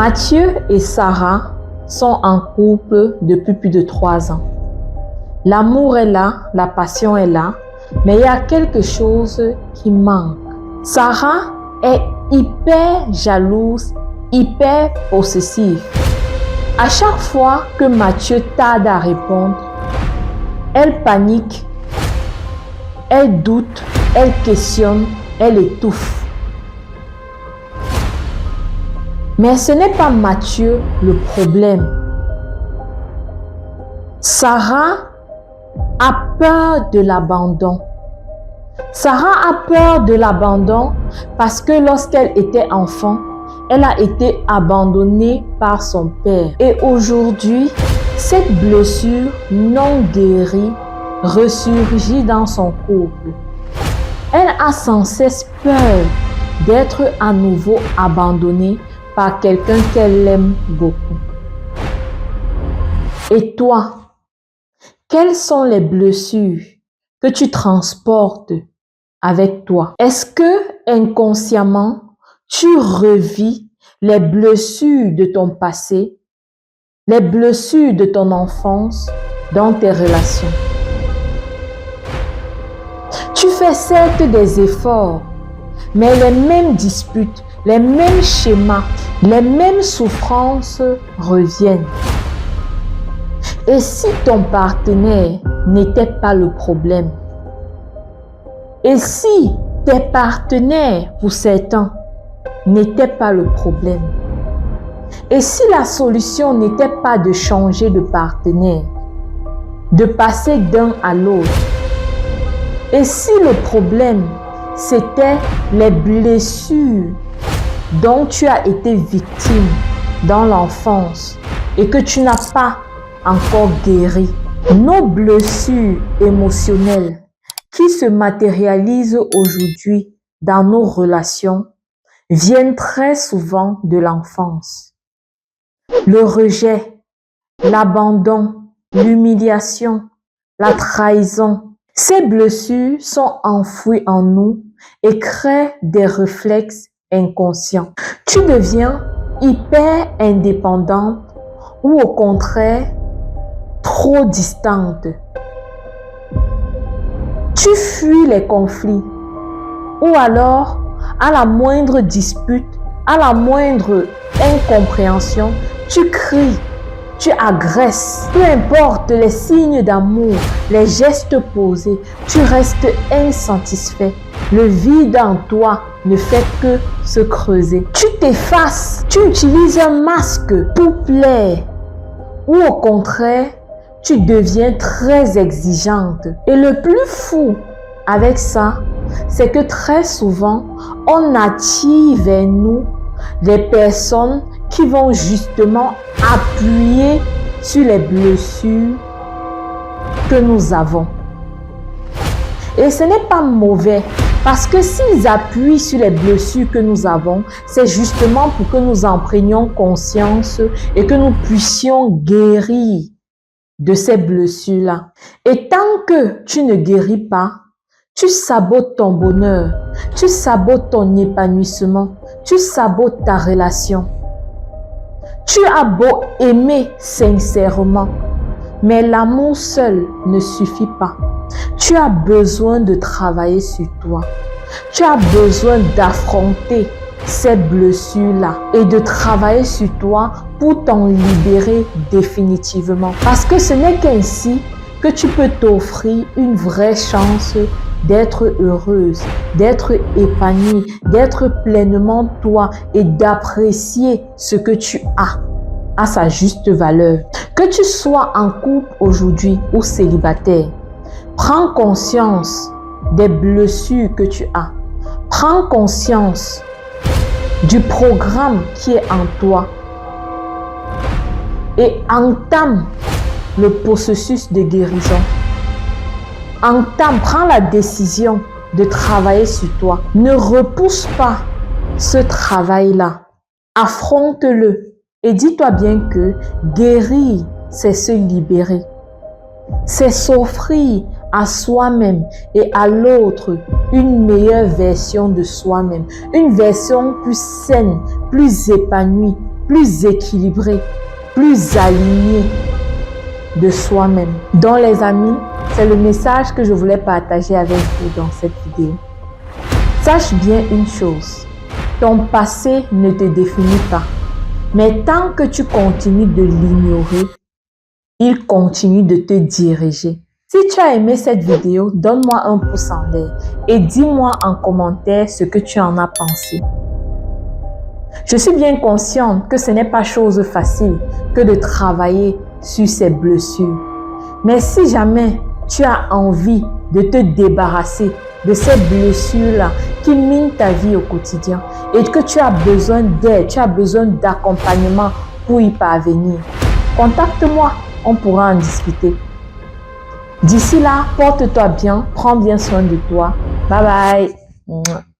Mathieu et Sarah sont en couple depuis plus de 3 ans. L'amour est là, la passion est là, mais il y a quelque chose qui manque. Sarah est hyper jalouse, hyper possessive. À chaque fois que Mathieu tarde à répondre, elle panique, elle doute, elle questionne, elle étouffe. Mais ce n'est pas Mathieu le problème. Sarah a peur de l'abandon. Sarah a peur de l'abandon parce que lorsqu'elle était enfant, elle a été abandonnée par son père. Et aujourd'hui, cette blessure non guérie ressurgit dans son couple. Elle a sans cesse peur d'être à nouveau abandonnée par quelqu'un qu'elle aime beaucoup. Et toi, quelles sont les blessures que tu transportes avec toi? Est-ce que inconsciemment, tu revis les blessures de ton passé, les blessures de ton enfance dans tes relations? Tu fais certes des efforts, mais les mêmes disputes, les mêmes schémas, les mêmes souffrances reviennent. Et si ton partenaire n'était pas le problème? Et si tes partenaires, pour certains, n'étaient pas le problème? Et si la solution n'était pas de changer de partenaire, de passer d'un à l'autre? Et si le problème, c'était les blessures dont tu as été victime dans l'enfance et que tu n'as pas encore guéri? Nos blessures émotionnelles qui se matérialisent aujourd'hui dans nos relations viennent très souvent de l'enfance. Le rejet, l'abandon, l'humiliation, la trahison. Ces blessures sont enfouies en nous et créent des réflexes inconscients. Tu deviens hyper indépendante ou au contraire trop distante. Tu fuis les conflits ou alors à la moindre dispute, à la moindre incompréhension, tu cries, tu agresses. Peu importe les signes d'amour, les gestes posés, tu restes insatisfait. Le vide en toi ne fait que se creuser. Tu t'effaces, tu utilises un masque pour plaire. Ou au contraire, tu deviens très exigeante. Et le plus fou avec ça, c'est que très souvent, on attire vers nous des personnes qui vont justement appuyer sur les blessures que nous avons. Et ce n'est pas mauvais, parce que s'ils appuient sur les blessures que nous avons, c'est justement pour que nous en prenions conscience et que nous puissions guérir de ces blessures-là. Et tant que tu ne guéris pas, tu sabotes ton bonheur, tu sabotes ton épanouissement, tu sabotes ta relation. Tu as beau aimer sincèrement, mais l'amour seul ne suffit pas. Tu as besoin de travailler sur toi. Tu as besoin d'affronter ces blessures-là et de travailler sur toi pour t'en libérer définitivement. Parce que ce n'est qu'ainsi que tu peux t'offrir une vraie chance d'être heureuse, d'être épanouie, d'être pleinement toi et d'apprécier ce que tu as à sa juste valeur. Que tu sois en couple aujourd'hui ou célibataire, prends conscience des blessures que tu as. Prends conscience du programme qui est en toi et entame le processus de guérison. Prends la décision de travailler sur toi. Ne repousse pas ce travail-là. Affronte-le et dis-toi bien que guérir, c'est se libérer. C'est s'offrir à soi-même et à l'autre une meilleure version de soi-même. Une version plus saine, plus épanouie, plus équilibré, plus aligné de soi-même. Donc les amis, c'est le message que je voulais partager avec vous dans cette vidéo. Sache bien une chose, ton passé ne te définit pas. Mais tant que tu continues de l'ignorer, il continue de te diriger. Si tu as aimé cette vidéo, donne-moi un pouce en l'air et dis-moi en commentaire ce que tu en as pensé. Je suis bien consciente que ce n'est pas chose facile que de travailler sur ces blessures. Mais si jamais tu as envie de te débarrasser de ces blessures-là qui minent ta vie au quotidien et que tu as besoin d'aide, tu as besoin d'accompagnement pour y parvenir, contacte-moi, on pourra en discuter. D'ici là, porte-toi bien, prends bien soin de toi. Bye bye.